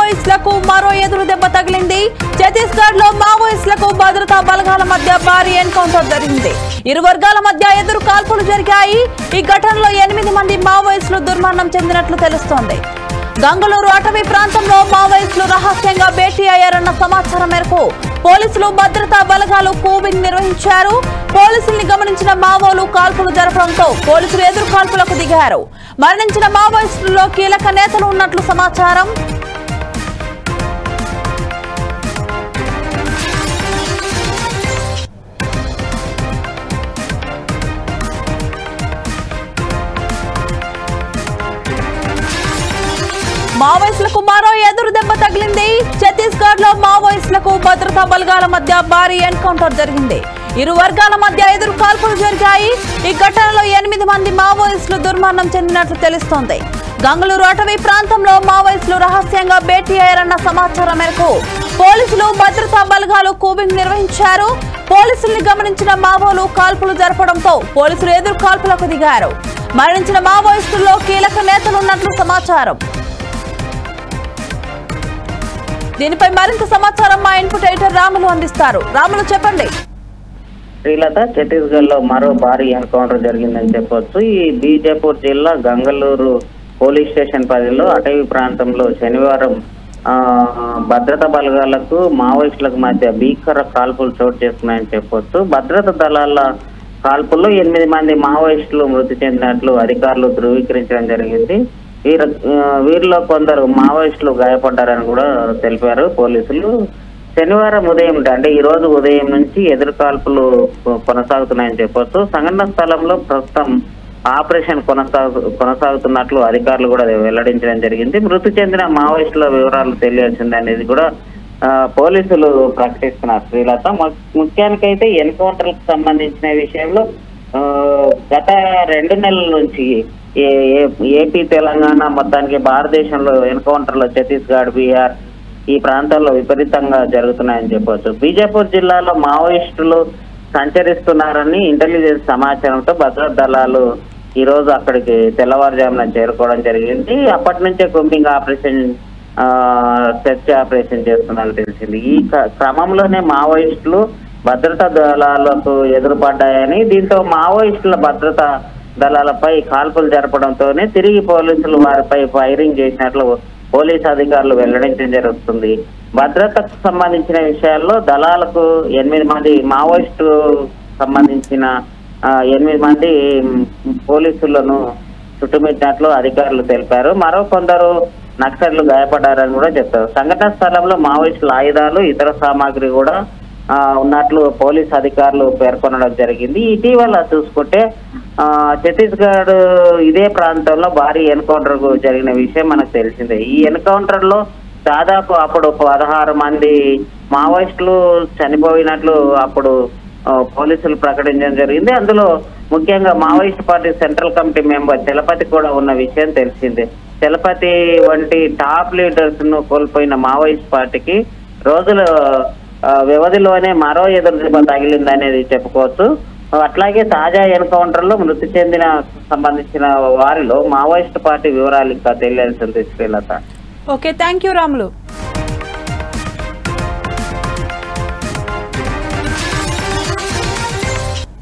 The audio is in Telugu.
మావోయిస్టులకు మరో ఎదురు దెబ్బ తగిలింది. ఛత్తీస్గఢ్ లో మావోయిస్టులకు భద్రతా బలగాల మధ్య భారీ ఎన్కౌంటర్ జరిగింది. ఇరు వర్గాల మధ్య ఎదురు కాల్పులు జరిగాయి. ఈ ఘటనలో 8 మంది మావోయిస్టులు దుర్మరణం చెందినట్లు తెలుస్తోంది. గంగళూరు అటవీ ప్రాంతంలో మావోయిస్టులు రహస్యంగా భేటీ అయ్యారన్న సమాచారం మేరకు పోలీసులు భద్రతా బలగాలు కూంబింగ్ నిర్వహించారు. పోలీసుల్ని గమనించిన మావోలు కాల్పులు జరపడంతో పోలీసులు ఎదురు కాల్పులకు దిగారు. మరణించిన మావోయిస్టుల్లో కీలక నేతలు ఉన్నట్లు సమాచారం. మావోయిస్టులకు మరో ఎదురు దెబ్బ తగిలింది. ఛత్తీస్గఢ్ లో మావోయిస్టులకు భద్రతా బలగాల మధ్య భారీ ఎన్కౌంటర్ జరిగింది. ఇరు వర్గాల మధ్య ఎదురు కాల్పులు జరిగాయి. ఈ ఘటనలో 8 మంది మావోయిస్టులు దుర్మరణం చెందినట్లు తెలుస్తోంది. గంగళూరు అటవీ ప్రాంతంలో మావోయిస్టులు రహస్యంగా భేటీ అయ్యారన్న సమాచారం మేరకు పోలీసులు భద్రతా బలగాలు కూంబింగ్ నిర్వహించారు. పోలీసుల్ని గమనించిన మావోలు కాల్పులు జరపడంతో పోలీసులు ఎదురు కాల్పులకు దిగారు. మరణించిన మావోయిస్టుల్లో కీలక నేతలు ఉన్నట్లు సమాచారం. దీనిపై మరింత సమాచారం మా ఇన్పుట్ ఎడిటర్ రాములు అందిస్తారు. రాములు చెప్పండి. శ్రీలత, ఛత్తీస్గఢ్ లో మరో భారీ ఎన్కౌంటర్ జరిగిందని చెప్పొచ్చు. ఈ బీజాపూర్ జిల్లా గంగళూరు పోలీస్ స్టేషన్ పరిధిలో అటవీ ప్రాంతంలో శనివారం భద్రతా బలగాలకు మావోయిస్టులకు మధ్య భీకర కాల్పులు చోటు చేసుకున్నాయని చెప్పొచ్చు. భద్రతా దళాల కాల్పుల్లో 8 మంది మావోయిస్టులు మృతి చెందినట్లు అధికారులు ధృవీకరించడం జరిగింది. వీరిలో కొందరు మావోయిస్టులు గాయపడ్డారని కూడా తెలిపారు పోలీసులు. శనివారం ఉదయం అంటే ఈ రోజు ఉదయం నుంచి ఎదురు కాల్పులు కొనసాగుతున్నాయని చెప్పొచ్చు. సంఘటన స్థలంలో ప్రస్తుతం ఆపరేషన్ కొనసాగుతున్నట్లు అధికారులు కూడా వెల్లడించడం జరిగింది. మృతి చెందిన మావోయిస్టుల వివరాలు తెలియాల్సింది అనేది కూడా పోలీసులు ప్రకటిస్తున్నారు. శ్రీలత, ముఖ్యానికైతే ఎన్కౌంటర్లకు సంబంధించిన విషయంలో గత 2 నెలల నుంచి ఏపీ, తెలంగాణ మొత్తానికి భారతదేశంలో ఎన్కౌంటర్లు ఛత్తీస్గఢ్, బీహార్ ఈ ప్రాంతాల్లో విపరీతంగా జరుగుతున్నాయని చెప్పవచ్చు. బీజాపూర్ జిల్లాలో మావోయిస్టులు సంచరిస్తున్నారని ఇంటెలిజెన్స్ సమాచారంతో భద్రతా దళాలు ఈ రోజు అక్కడికి తెల్లవారుజామున చేరుకోవడం జరిగింది. అప్పటి నుంచే కూంబింగ్ ఆపరేషన్, సెర్చ్ ఆపరేషన్ చేస్తున్నట్టు తెలిసింది. ఈ క్రమంలోనే మావోయిస్టులు భద్రతా దళాలకు ఎదురుపడ్డాయని, దీంతో మావోయిస్టుల భద్రతా దళాలపై కాల్పులు జరపడంతోనే తిరిగి పోలీసులు వారిపై ఫైరింగ్ చేసినట్లు పోలీసు అధికారులు వెల్లడించడం జరుగుతుంది. భద్రతకు సంబంధించిన విషయాల్లో దళాలకు 8 మంది మావోయిస్టు సంబంధించిన 8 మంది పోలీసులను చుట్టుముట్టినట్లు అధికారులు తెలిపారు. మరో కొందరు నక్సళ్లు గాయపడ్డారని కూడా చెప్తారు. సంఘటన స్థలంలో మావోయిస్టుల ఆయుధాలు, ఇతర సామాగ్రి కూడా ఉన్నట్లు పోలీసు అధికారులు పేర్కొనడం జరిగింది. ఇటీవల చూసుకుంటే ఛత్తీస్గఢ్ ఇదే ప్రాంతంలో భారీ ఎన్కౌంటర్ జరిగిన విషయం మనకు తెలిసిందే. ఈ ఎన్కౌంటర్ లో దాదాపు అప్పుడు 16 మంది మావోయిస్టులు చనిపోయినట్లు అప్పుడు పోలీసులు ప్రకటించడం జరిగింది. అందులో ముఖ్యంగా Maoist party central committee member Chalapathi కూడా ఉన్న విషయం తెలిసిందే. చలపతి వంటి టాప్ లీడర్స్ ను కోల్పోయిన మావోయిస్ట్ పార్టీకి రోజుల వ్యవధిలోనే మరో ఎదురు దెబ్బ తగిలిందనేది చెప్పుకోవచ్చు. అట్లాగే తాజా ఎన్కౌంటర్ లో మృతి చెందిన సంబంధించిన వారిలో మావోయిస్ట్ పార్టీ వివరాలు ఇంకా తెలియాల్సింది. Srilatha. Okay, thank you Ramulu.